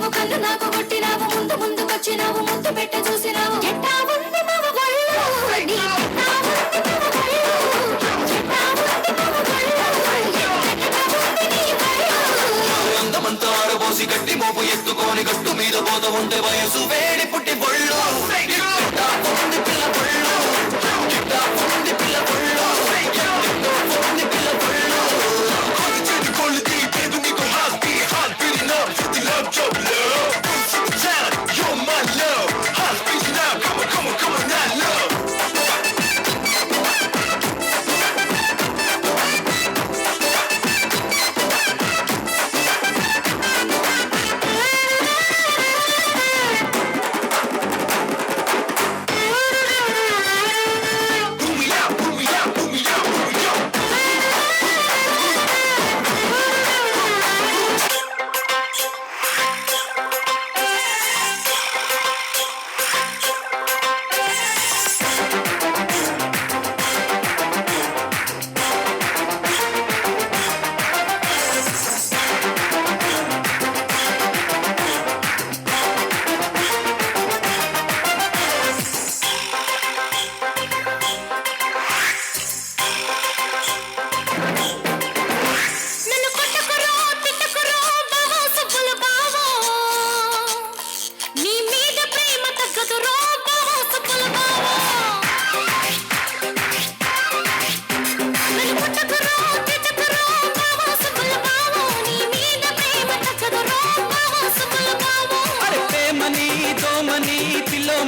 పెట్టినావు కళ్ళు నాకు కొట్టినావు ముందు ముందుకొచ్చినావు ముద్దు పెట్ట చూసినావు ఎట్టా ఉంది మావ గొళ్ళు నీ ఎట్టా ఉంది మావ గొళ్ళు ఎట్టా ఉంది మావ గొళ్ళు ఎట్టా ఉంది నీ గొళ్ళు అందమంతా ఆడబోసి గట్టి మోపు ఎత్తుకొని గట్టు మీద పోత ఉంటే వయసు వేడి పుట్టి బొళ్ళు ఎట్టా ఉంది పిల్ల బొళ్ళు ఎట్టా ఉంది పిల్ల బొళ్ళు ఎట్టా ఉంది పిల్ల బొళ్ళు You're my love, heart beating up, come on, that love.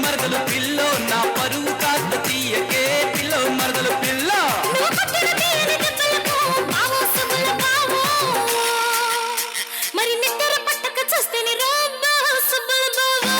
మరదలు పిల్లో నా పరువు కాస్త తీయకే పిల్లో మరదలు పిల్లో మరి నిద్ర పట్టక చూస్తేనే రోబ్బా సుబ్బుల బావా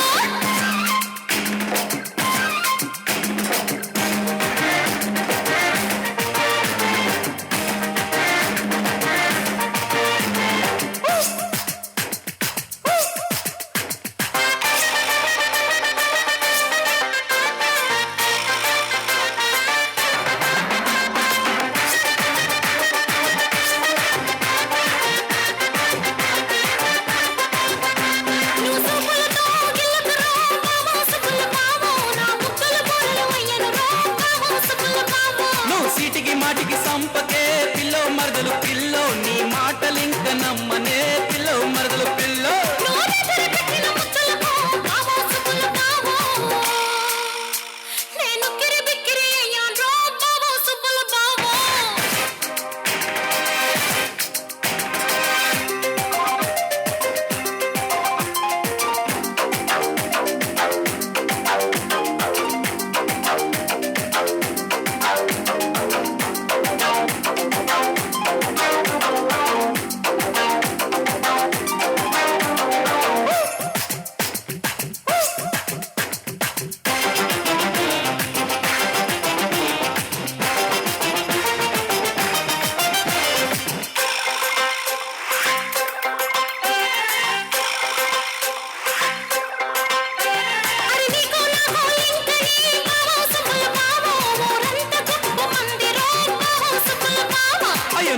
సీటికి మాటికి సంపకే పిల్లో మరదలు పిల్లో నీ మాటలింక నమ్మనే పిల్లో మరదలు పిల్లో నేను కిరిబిక్కిరి అయ్యాను రోబ్బా సుబ్బుల బావా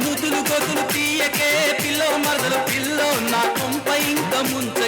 నూతులు గోతులు తీయకే పిల్లో మరదలు పిల్లో నా కొంప ఇంక ముంచ